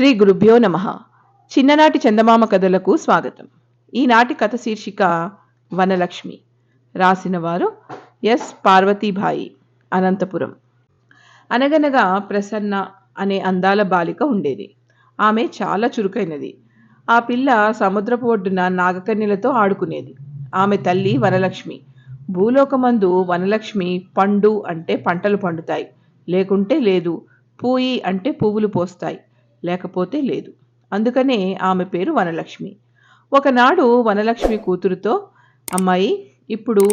శ్రీ గురుభ్యో నమః. చిన్ననాటి చందమామ కథలకు స్వాగతం. ఈనాటి కథ శీర్షిక వనలక్ష్మి. రాసిన వారు ఎస్ పార్వతీభాయి, అనంతపురం. అనగనగా ప్రసన్న అనే అందాల బాలిక ఉండేది. ఆమె చాలా చురుకైనది. ఆ పిల్ల సముద్రపు ఒడ్డున నాగకన్యలతో ఆడుకునేది. ఆమె తల్లి వనలక్ష్మి. భూలోకమందు వనలక్ష్మి పండు అంటే పంటలు పండుతాయి, లేకుంటే లేదు. పూయి అంటే పువ్వులు పోస్తాయి, లేకపోతే లేదు. అందుకనే ఆమె పేరు వనలక్ష్మి. ఒకనాడు వనలక్ష్మి కూతురుతో, అమ్మాయి, ఇప్పుడు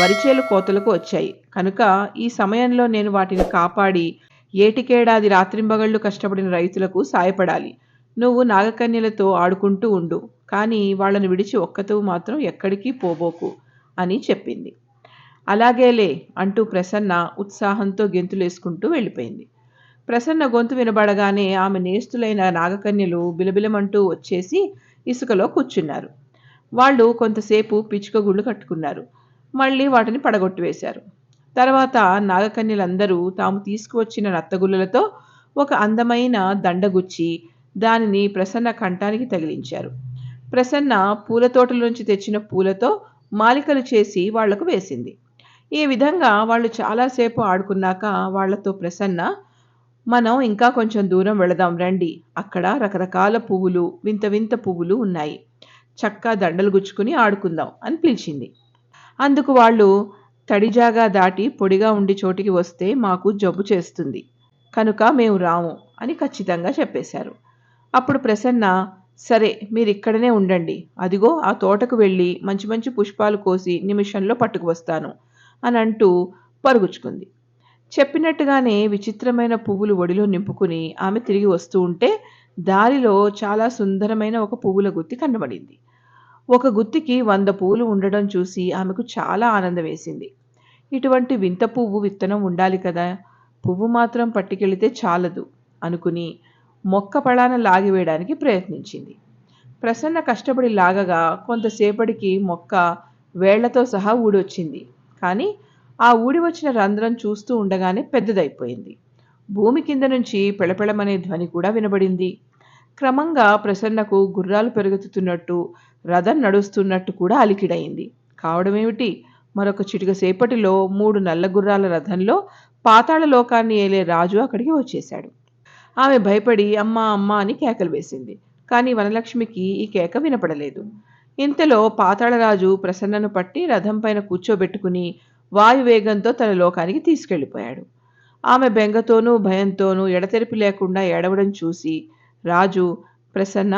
వరిచేలు కోతలకు వచ్చాయి కనుక ఈ సమయంలో నేను వాటిని కాపాడి ఏటికేడాది రాత్రింబగళ్ళు కష్టపడిన రైతులకు సాయపడాలి. నువ్వు నాగకన్యలతో ఆడుకుంటూ ఉండు, కానీ వాళ్ళను విడిచి ఒక్కతూ మాత్రం ఎక్కడికి పోబోకు అని చెప్పింది. అలాగేలే అంటూ ప్రసన్న ఉత్సాహంతో గెంతులేసుకుంటూ వెళ్ళిపోయింది. ప్రసన్న గొంతు వినబడగానే ఆమె నేస్తులైన నాగకన్యలు బిలబిలమంటూ వచ్చేసి ఇసుకలో కూర్చున్నారు. వాళ్ళు కొంతసేపు పిచ్చుకగుళ్ళు కట్టుకున్నారు. మళ్ళీ వాటిని పడగొట్టివేశారు. తర్వాత నాగకన్యలందరూ తాము తీసుకువచ్చిన నత్తగుళ్ళలతో ఒక అందమైన దండగుచ్చి దానిని ప్రసన్న కంఠానికి తగిలించారు. ప్రసన్న పూలతోటలోంచి తెచ్చిన పూలతో మాలికలు చేసి వాళ్లకు వేసింది. ఈ విధంగా వాళ్ళు చాలాసేపు ఆడుకున్నాక వాళ్లతో ప్రసన్న, మనం ఇంకా కొంచెం దూరం వెళదాం రండి, అక్కడ రకరకాల పువ్వులు, వింత వింత పువ్వులు ఉన్నాయి, చక్కా దండలు గుచ్చుకుని ఆడుకుందాం అని పిలిచింది. అందుకు వాళ్ళు, తడిజాగా దాటి పొడిగా ఉండి చోటికి వస్తే మాకు జబ్బు చేస్తుంది కనుక మేము రాము అని ఖచ్చితంగా చెప్పేశారు. అప్పుడు ప్రసన్న, సరే మీరిక్కడనే ఉండండి, అదిగో ఆ తోటకు వెళ్ళి మంచి మంచి పుష్పాలు కోసి నిమిషంలో పట్టుకువస్తాను అని అంటూ పరుగుచ్చుకుంది. చెప్పినట్టుగానే విచిత్రమైన పువ్వులు ఒడిలో నింపుకుని ఆమె తిరిగి వస్తూ ఉంటే దారిలో చాలా సుందరమైన ఒక పువ్వుల గుత్తి కనబడింది. ఒక గుత్తికి 100 పువ్వులు ఉండడం చూసి ఆమెకు చాలా ఆనందం వేసింది. ఇటువంటి వింత పువ్వు విత్తనం ఉండాలి కదా, పువ్వు మాత్రం పట్టుకెళితే చాలదు అనుకుని మొక్క పళాన లాగివేయడానికి ప్రయత్నించింది. ప్రసన్న కష్టపడి లాగగా కొంతసేపటికి మొక్క వేళ్లతో సహా ఊడొచ్చింది. కానీ ఆ ఊడి వచ్చిన రంధ్రం చూస్తూ ఉండగానే పెద్దదైపోయింది. భూమి కింద నుంచి పెళపెళమనే ధ్వని కూడా వినబడింది. క్రమంగా ప్రసన్నకు గుర్రాలు పెరుగుతున్నట్టు, రథం నడుస్తున్నట్టు కూడా అలికిడయింది. కావడమేమిటి, మరొక చిటికసేపటిలో 3 నల్ల గుర్రాల రథంలో పాతాళ లోకాన్ని ఏలే రాజు అక్కడికి వచ్చేశాడు. ఆమె భయపడి అమ్మా అమ్మా అని కేకలు వేసింది. కానీ వనలక్ష్మికి ఈ కేక వినపడలేదు. ఇంతలో పాతాళరాజు ప్రసన్నను పట్టి రథం పైన కూర్చోబెట్టుకుని వాయువేగంతో తన లోకానికి తీసుకెళ్లిపోయాడు. ఆమె బెంగతోనూ భయంతోనూ ఎడతెరిపి లేకుండా ఏడవడం చూసి రాజు, ప్రసన్న,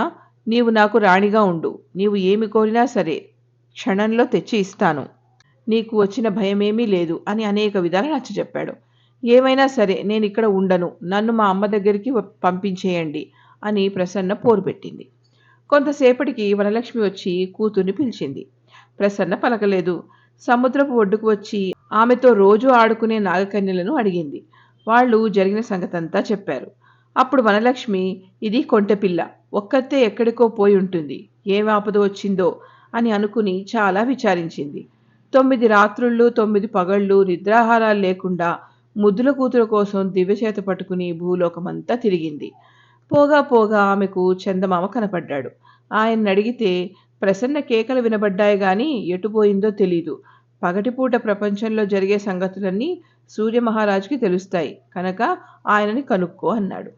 నీవు నాకు రాణిగా ఉండు, నీవు ఏమి కోరినా సరే క్షణంలో తెచ్చి ఇస్తాను, నీకు వచ్చిన భయమేమీ లేదు అని అనేక విధాలు నచ్చజెప్పాడు. ఏమైనా సరే నేను ఇక్కడ ఉండను, నన్ను మా అమ్మ దగ్గరికి పంపించేయండి అని ప్రసన్న పోరు పెట్టింది. కొంతసేపటికి వనలక్ష్మి వచ్చి కూతుర్ని పిలిచింది. ప్రసన్న పలకలేదు. సముద్రపు ఒడ్డుకు వచ్చి ఆమెతో రోజు ఆడుకునే నాగకన్యలను అడిగింది. వాళ్ళు జరిగిన సంగతంతా చెప్పారు. అప్పుడు వనలక్ష్మి, ఇది కొంటెపిల్ల, ఒక్కతే ఎక్కడికో పోయి ఉంటుంది, ఏం ఆపద వచ్చిందో అని అనుకుని చాలా విచారించింది. 9 రాత్రుళ్ళు 9 పగళ్ళు నిద్రాహారాలు లేకుండా ముద్దుల కూతురు కోసం దివ్యచేత పట్టుకుని భూలోకమంతా తిరిగింది. పోగా పోగా ఆమెకు చందమామ కనపడ్డాడు. ఆయన్ని అడిగితే, ప్రసన్న కేకలు వినబడ్డాయి గాని ఎటుపోయిందో తెలీదు, పగటిపూట ప్రపంచంలో జరిగే సంగతులన్నీ సూర్యమహారాజుకి తెలుస్తాయి కనుక ఆయనని కనుక్కో అన్నాడు.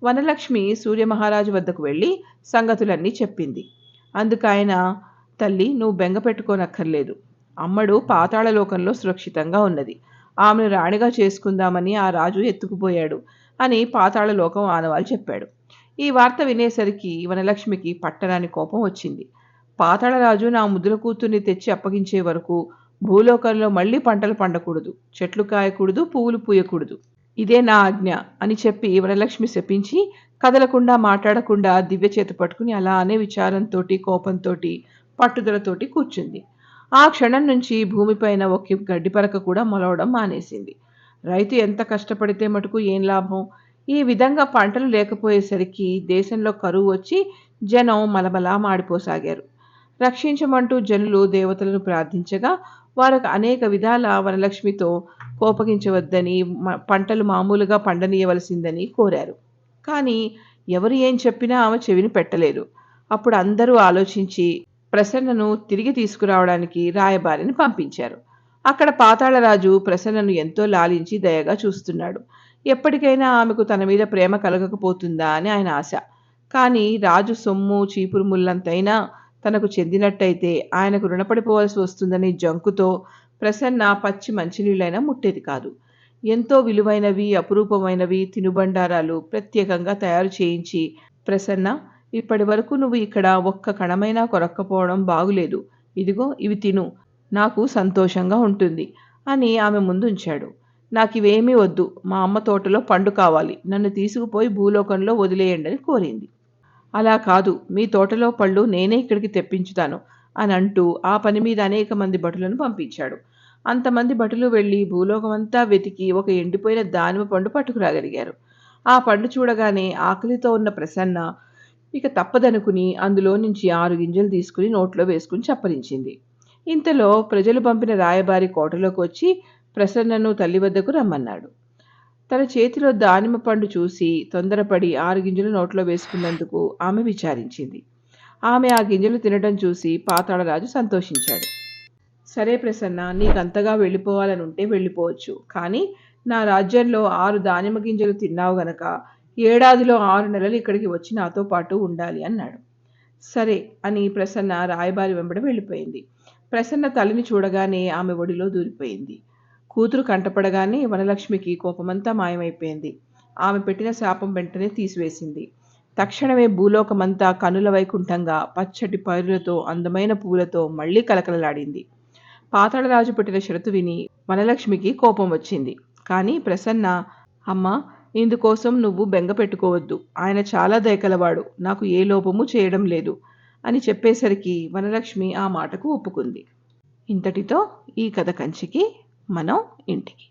వనలక్ష్మి సూర్యమహారాజు వద్దకు వెళ్ళి సంగతులన్నీ చెప్పింది. అందుకు ఆయన, తల్లి, నువ్వు బెంగ పెట్టుకోనక్కర్లేదు, అమ్మడు పాతాళలోకంలో సురక్షితంగా ఉన్నది, ఆమెను రాణిగా చేసుకుందామని ఆ రాజు ఎత్తుకుపోయాడు అని పాతాళలోకం ఆనవాలు చెప్పాడు. ఈ వార్త వినేసరికి వనలక్ష్మికి పట్టరాని కోపం వచ్చింది. పాతాళరాజు నా ముద్దుల కూతుర్ని తెచ్చి అప్పగించే వరకు భూలోకంలో మళ్లీ పంటలు పండకూడదు, చెట్లు కాయకూడదు, పువ్వులు పూయకూడదు, ఇదే నా ఆజ్ఞ అని చెప్పి వనలక్ష్మి శపించి కదలకుండా మాట్లాడకుండా దివ్య చేత పట్టుకుని అలానే విచారంతోటి కోపంతోటి పట్టుదలతోటి కూర్చుంది. ఆ క్షణం నుంచి భూమిపైన ఒక గడ్డిపరక కూడా మొలవడం మానేసింది. రైతు ఎంత కష్టపడితే మటుకు ఏం లాభం? ఈ విధంగా పంటలు లేకపోయేసరికి దేశంలో కరువు వచ్చి జనం మలమలా మాడిపోసాగారు. రక్షించమంటూ జనులు దేవతలను ప్రార్థించగా వారికి అనేక విధాల వనలక్ష్మితో కోపగించవద్దని, పంటలు మామూలుగా పండనీయవలసిందని కోరారు. కానీ ఎవరు ఏం చెప్పినా ఆమె చెవిని పెట్టలేదు. అప్పుడు అందరూ ఆలోచించి ప్రసన్నను తిరిగి తీసుకురావడానికి రాయబారిని పంపించారు. అక్కడ పాతాళరాజు ప్రసన్నను ఎంతో లాలించి దయగా చూస్తున్నాడు. ఎప్పటికైనా ఆమెకు తన మీద ప్రేమ కలగకపోతుందా అని ఆయన ఆశ. కానీ రాజు సొమ్ము చీపురు ముల్లంతైనా తనకు చెందినట్టయితే ఆయనకు రుణపడిపోవలసి వస్తుందని జంకుతో ప్రసన్న పచ్చి మంచినీళ్ళైనా ముట్టేది కాదు. ఎంతో విలువైనవి అపురూపమైనవి తినుబండారాలు ప్రత్యేకంగా తయారు చేయించి, ప్రసన్న, ఇప్పటి వరకు నువ్వు ఇక్కడ ఒక్క కణమైనా కొరక్కపోవడం బాగులేదు. ఇదిగో ఇవి తిను, నాకు సంతోషంగా ఉంటుంది అని ఆమె ముందుంచాడు. నాకివేమీ వద్దు, మా అమ్మ తోటలో పండు కావాలి, నన్ను తీసుకుపోయి భూలోకంలో వదిలేయండి అని కోరింది. అలా కాదు, మీ తోటలో పళ్ళు నేనే ఇక్కడికి తెప్పించుతాను అని అంటూ ఆ పని మీద అనేక మంది భటులను పంపించాడు. అంతమంది భటులు వెళ్ళి భూలోకమంతా వెతికి ఒక ఎండిపోయిన దానిమ పండు పట్టుకురాగలిగారు. ఆ పండు చూడగానే ఆకలితో ఉన్న ప్రసన్న ఇక తప్పదనుకుని అందులో నుంచి 6 గింజలు తీసుకుని నోట్లో వేసుకుని చప్పరించింది. ఇంతలో ప్రజలు పంపిన రాయబారి కోటలోకి వచ్చి ప్రసన్నను తల్లి వద్దకు రమ్మన్నాడు. తన చేతిలో దానిమ్మ పండు చూసి తొందరపడి 6 గింజలు నోట్లో వేసుకున్నందుకు ఆమె విచారించింది. ఆమె ఆ గింజలు తినడం చూసి పాతాళరాజు సంతోషించాడు. సరే ప్రసన్న, నీకంతగా వెళ్ళిపోవాలనుంటే వెళ్ళిపోవచ్చు. కానీ నా రాజ్యంలో 6 దానిమ్మ గింజలు తిన్నావు గనక ఏడాదిలో 6 నెలలు ఇక్కడికి వచ్చి నాతో పాటు ఉండాలి అన్నాడు. సరే అని ప్రసన్న రాయబారి వెంబడి వెళ్ళిపోయింది. ప్రసన్న తల్లిని చూడగానే ఆమె ఒడిలో దూరిపోయింది. కూతురు కంటపడగానే వనలక్ష్మికి కోపమంతా మాయమైపోయింది. ఆమె పెట్టిన శాపం వెంటనే తీసివేసింది. తక్షణమే భూలోకమంతా కనుల వైకుంఠంగా పచ్చటి పైరులతో అందమైన పూలతో మళ్లీ కలకలలాడింది. పాతాళరాజు పెట్టిన షరతు విని వనలక్ష్మికి కోపం వచ్చింది. కానీ ప్రసన్న, అమ్మా, ఇందుకోసం నువ్వు బెంగ పెట్టుకోవద్దు, ఆయన చాలా దయకలవాడు, నాకు ఏ లోపము చేయడం లేదు అని చెప్పేసరికి వనలక్ష్మి ఆ మాటకు ఒప్పుకుంది. ఇంతటితో ఈ కథ కంచికి, మనం ఇంటికి.